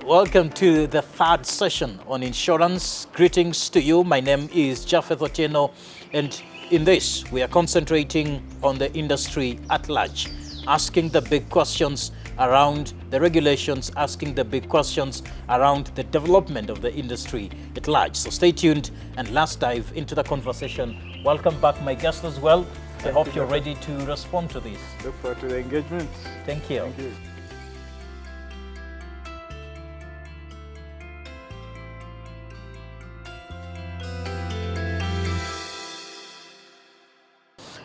Welcome to the third session on insurance. Greetings to you. My name is Japheth Otieno, and in this, we are concentrating on the industry at large, asking the big questions around the regulations, asking the big questions around the development of the industry at large. So stay tuned and let's dive into the conversation. Welcome back, my guest as well. I hope you're ready to respond to this. Look forward to the engagement. Thank you. Thank you.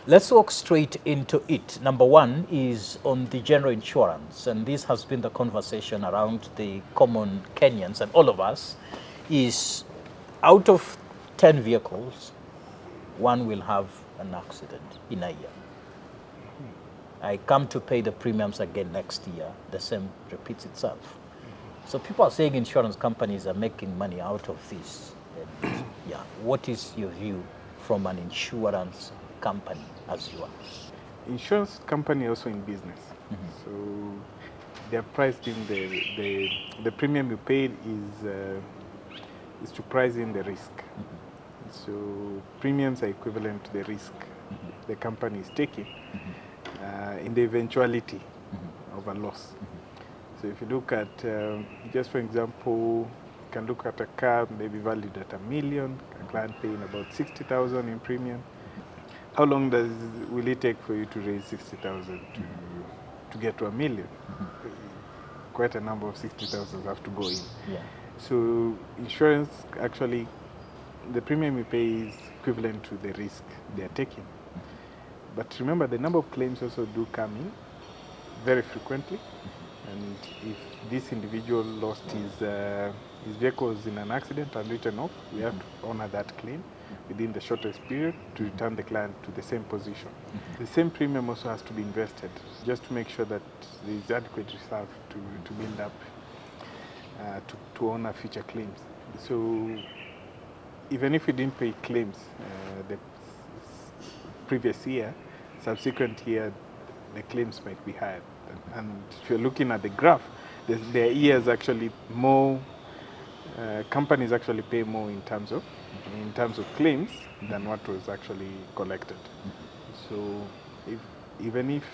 Let's walk straight into it. Number one is on the general insurance, and this has been the conversation around the common Kenyans and all of us, is out of 10 vehicles, one will have an accident in a year. I come to pay the premiums again next year, the same repeats itself. So people are saying insurance companies are making money out of this. And yeah, what is your view from an insurance company as you are? Insurance company also in business. So they're priced in the premium you paid is to price in the risk. So premiums are equivalent to the risk the company is taking in the eventuality of a loss. So if you look at, just for example, you can look at a car maybe valued at $1 million, a client paying about 60,000 in premium. How long will it take for you to raise 60,000 to get to $1 million? Quite a number of 60,000 have to go in. Yeah. So insurance actually, the premium you pay is equivalent to the risk they are taking. But remember, the number of claims also do come in very frequently. And if this individual lost his vehicles in an accident and written off, we have to honor that claim within the shortest period to return the client to the same position. The same premium also has to be invested just to make sure that there is adequate reserve to build up to honor future claims. So even if we didn't pay claims the previous year, subsequent year, the claims might be higher. And if you're looking at the graph, there are years actually more, companies actually pay more in terms of claims than what was actually collected. So even if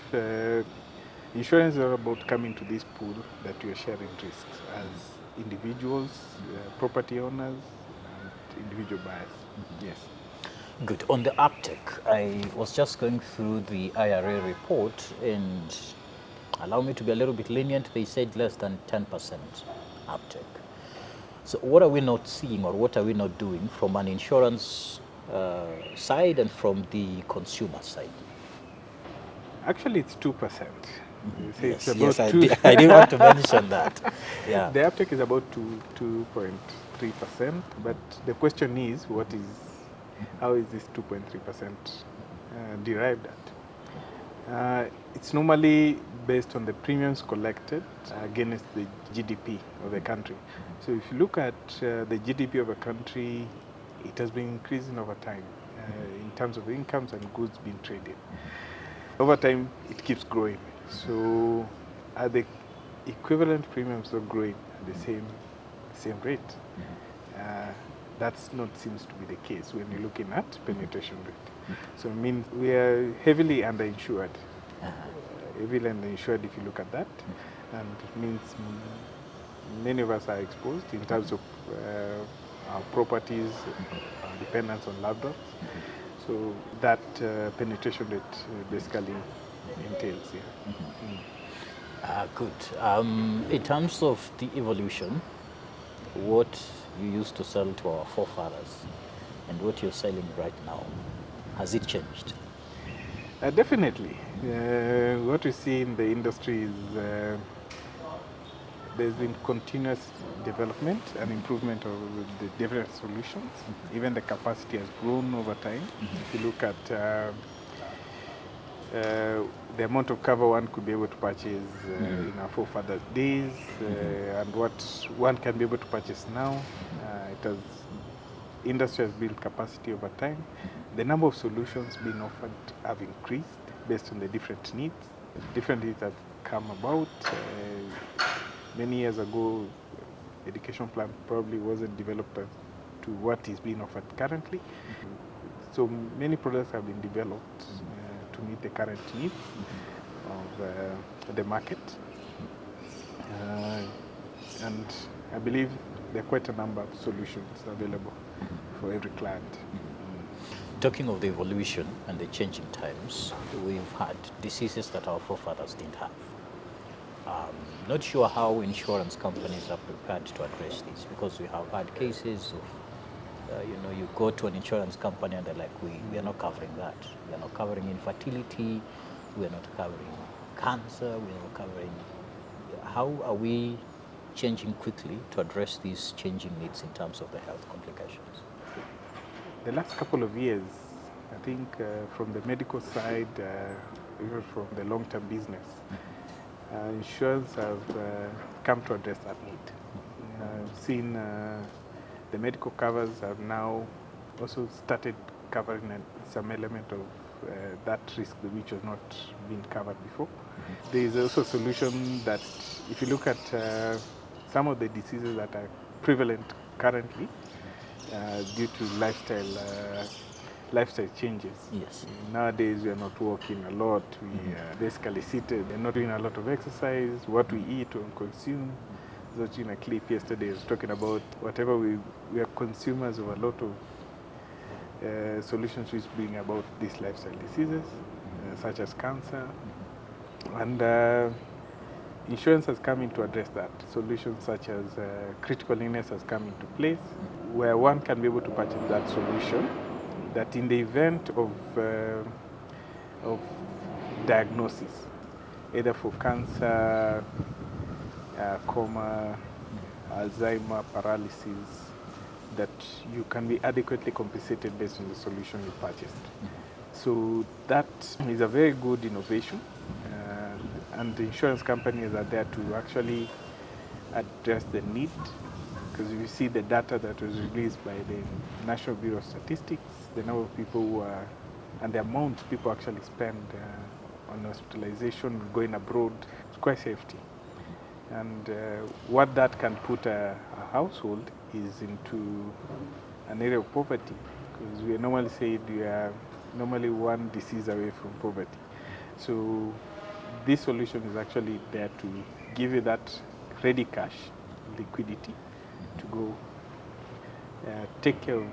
insurance is about coming to this pool that you're sharing risks as individuals, property owners, and individual buyers. Yes. Good. On the uptake, I was just going through the IRA report, and allow me to be a little bit lenient, they said less than 10% uptake. So what are we not seeing, or what are we not doing from an insurance side and from the consumer side? Actually, it's 2%. Yes, it's yes, about I did want to mention that. Yeah. The uptake is about 2.3%, but the question is, how is this 2.3% derived at? It's normally based on the premiums collected against the GDP of the country. So if you look at the GDP of a country, it has been increasing over time in terms of incomes and goods being traded. Over time, it keeps growing. So are the equivalent premiums are growing at the same rate? That's not seems to be the case when you're looking at penetration rate. So it means we are heavily underinsured. Heavily underinsured if you look at that, and it means many of us are exposed in terms of our properties, our dependence on loved ones. So that penetration rate basically entails here. Good. In terms of the evolution, what you used to sell to our forefathers and what you're selling right now, has it changed? Definitely. What we see in the industry is there's been continuous development and improvement of the different solutions. Even the capacity has grown over time. If you look at the amount of cover one could be able to purchase in our forefathers' days and what one can be able to purchase now, industry has built capacity over time. The number of solutions being offered have increased based on the different needs. Different needs have come about. Many years ago, education plan probably wasn't developed to what is being offered currently. So many products have been developed to meet the current needs of the market. And I believe there are quite a number of solutions available for every client. Talking of the evolution and the changing times, we've had diseases that our forefathers didn't have. Not sure how insurance companies are prepared to address this, because we have had cases of, you go to an insurance company and they're like, we are not covering that. We are not covering infertility. We are not covering cancer. We are not covering. How are we changing quickly to address these changing needs in terms of the health complications? The last couple of years, I think from the medical side, even from the long-term business, insurance have come to address that need. I've seen the medical covers have now also started covering some element of that risk which was not being covered before. There is also a solution that if you look at some of the diseases that are prevalent currently due to lifestyle changes. Yes. Nowadays, we are not walking a lot. We are basically seated. We are not doing a lot of exercise. What we eat and consume. I was watching a clip yesterday. I was talking about whatever we are consumers of a lot of solutions which bring about these lifestyle diseases, such as cancer. And insurance has come in to address that. Solutions such as critical illness has come into place, where one can be able to purchase that solution, that in the event of diagnosis, either for cancer, coma, Alzheimer, paralysis, that you can be adequately compensated based on the solution you purchased. So that is a very good innovation, and the insurance companies are there to actually address the need. Because if you see the data that was released by the National Bureau of Statistics, the number of people who are, and the amount people actually spend on hospitalization, going abroad, it's quite hefty. And what that can put a household is into an area of poverty, because we normally say we are normally one disease away from poverty. So this solution is actually there to give you that ready cash, liquidity, to go take care of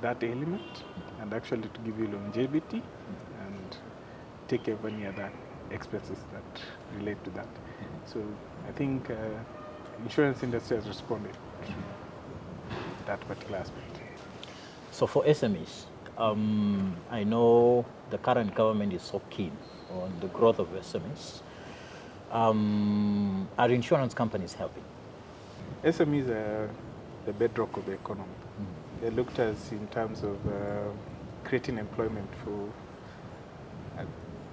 that element, and actually to give you longevity and take care of any other expenses that relate to that. So I think insurance industry has responded to that particular aspect. So for SMEs, I know the current government is so keen on the growth of SMEs. Are insurance companies helping? SMEs are the bedrock of the economy. They're looked at in terms of creating employment for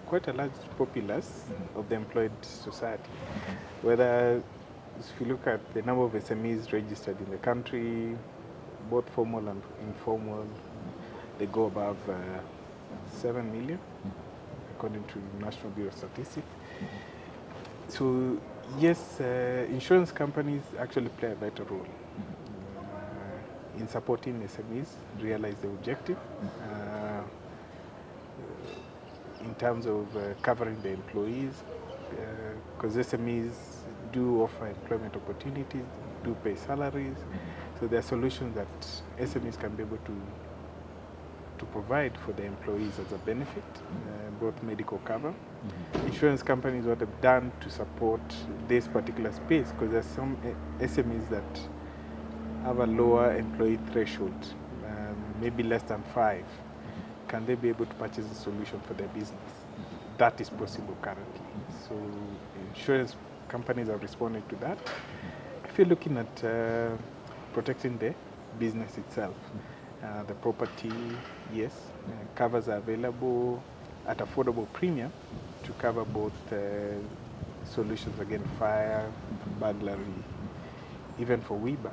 quite a large populace of the employed society. Whether, if you look at the number of SMEs registered in the country, both formal and informal, they go above 7 million, according to the National Bureau of Statistics. So yes, insurance companies actually play a vital role in supporting SMEs realize the objective in terms of covering the employees, because SMEs do offer employment opportunities, do pay salaries. So there are solutions that SMEs can be able to provide for the employees as a benefit, both medical cover. Insurance companies, what they've done to support this particular space, because there are some SMEs that have a lower employee threshold, maybe less than 5. Can they be able to purchase a solution for their business? That is possible currently. So insurance companies have responded to that. If you're looking at protecting the business itself, the property, yes, covers are available at affordable premium to cover both solutions against fire, burglary, even for WIBA,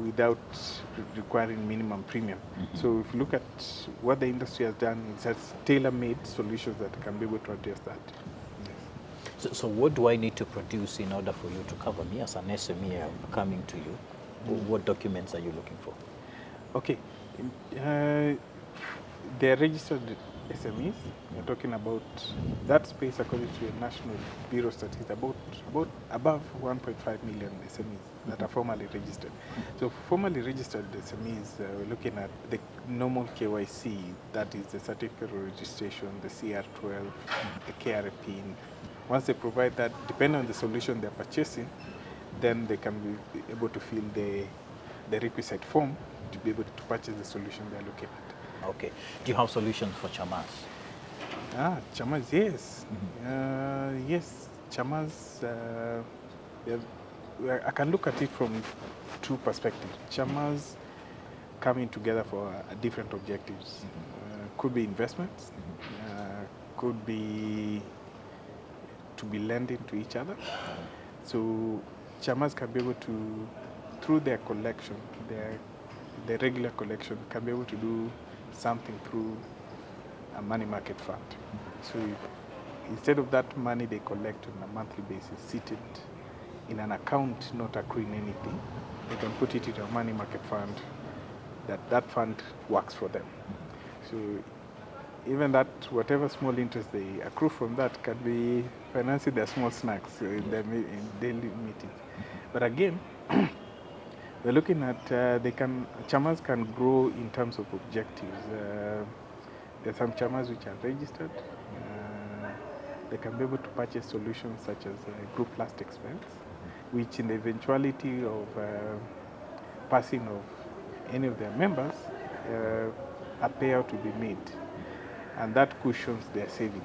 without requiring minimum premium. So if you look at what the industry has done, it has tailor-made solutions that can be able to address that. Yes. So what do I need to produce in order for you to cover me as an SME coming to you? What documents are you looking for? Okay. They're registered SMEs. We're talking about that space according to the National Bureau Statistics, about above 1.5 million SMEs that are formally registered. So formally registered SMEs, we're looking at the normal KYC, that is the certificate of registration, the CR12, the KRA PIN. Once they provide that, depending on the solution they're purchasing, then they can be able to fill the requisite form to be able to purchase the solution they're looking at. Okay. Do you have solutions for chamas? Chamas, yes. Yes, chamas, I can look at it from two perspectives. Chamas coming together for different objectives. Could be investments, could be to be lending to each other. So chamas can be able to, through their collection, their regular collection, can be able to do something through a money market fund. So instead of that money they collect on a monthly basis, seated in an account, not accruing anything, they can put it in a money market fund, that fund works for them. So even that, whatever small interest they accrue from that can be financing their small snacks in daily meetings. But again, we're looking at, chamas can grow in terms of objectives. There are some chamas which are registered. They can be able to purchase solutions such as group last expense, which in the eventuality of passing of any of their members, a payout will be made. And that cushions their savings,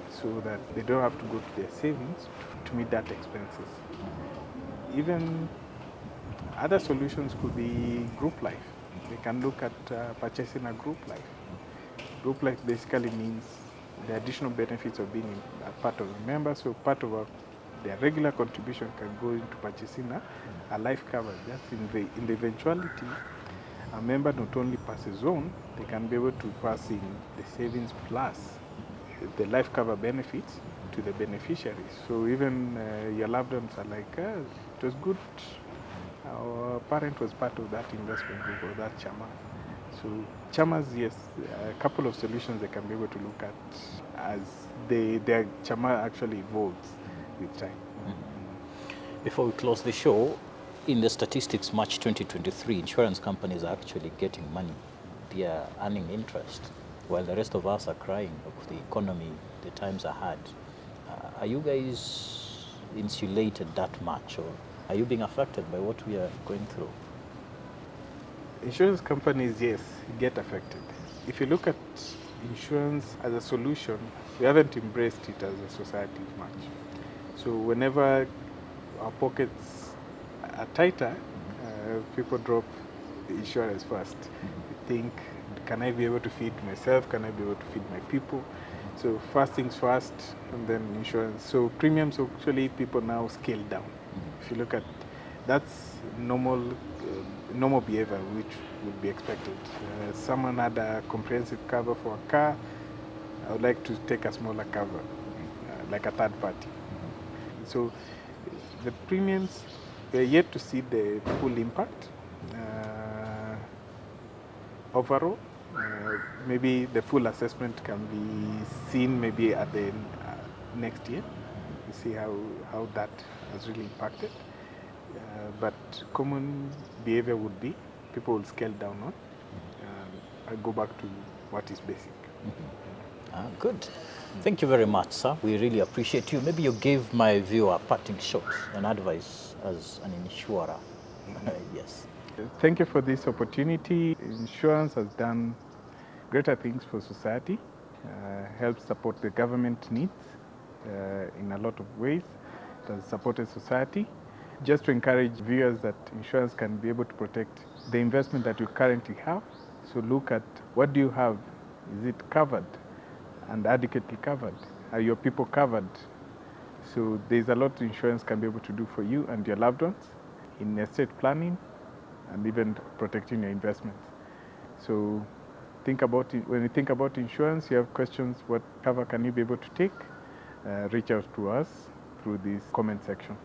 so that they don't have to go to their savings to meet that expenses. Even other solutions could be group life. They can look at purchasing a group life. Group life basically means the additional benefits of being a part of a member. So part of their regular contribution can go into purchasing a life cover. That's in the eventuality a member not only passes on, they can be able to pass in the savings plus the life cover benefits to the beneficiaries. So even your loved ones are like, it was good, our parent was part of that investment group or that chama. So chamas, yes, a couple of solutions they can be able to look at as their chama actually evolves with time. Before we close the show, in the statistics March 2023, insurance companies are actually getting money. They are earning interest, while the rest of us are crying of the economy, the times are hard. Are you guys insulated that much, or are you being affected by what we are going through? Insurance companies, yes, get affected. If you look at insurance as a solution, we haven't embraced it as a society much. So whenever our pockets are tighter, people drop insurance first. You think, can I be able to feed myself? Can I be able to feed my people? So first things first, and then insurance. So premiums, actually, people now scale down. If you look at, that's normal behavior, which would be expected. Someone had a comprehensive cover for a car. I would like to take a smaller cover, like a third party. So the premiums, we're yet to see the full impact. Overall, maybe the full assessment can be seen maybe at the next year. You see how that has really impacted. But common behavior would be people will scale down on and go back to what is basic. Good. Thank you very much, sir. We really appreciate you. Maybe you give my viewer parting shots and advice as an insurer. Yes. Thank you for this opportunity. Insurance has done greater things for society, helps support the government needs in a lot of ways. It has supported society. Just to encourage viewers that insurance can be able to protect the investment that you currently have. So look at, what do you have? Is it covered and adequately covered? Are your people covered? So there's a lot insurance can be able to do for you and your loved ones in estate planning and even protecting your investments. So think about it. When you think about insurance, you have questions, what cover can you be able to take? reach out to us through this comment section.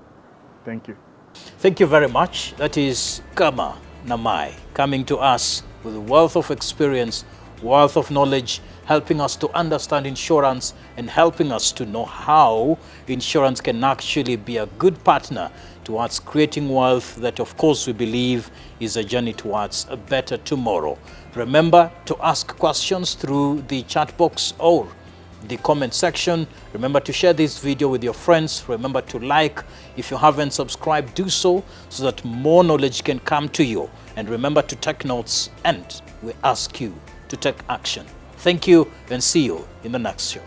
Thank you. Thank you very much. That is Kama Namai coming to us with a wealth of experience, wealth of knowledge, helping us to understand insurance and helping us to know how insurance can actually be a good partner towards creating wealth that, of course, we believe is a journey towards a better tomorrow. Remember to ask questions through the chat box or the comment section. Remember to share this video with your friends. Remember to like. If you haven't subscribed, do so that more knowledge can come to you. And remember to take notes, and we ask you to take action. Thank you, and see you in the next show.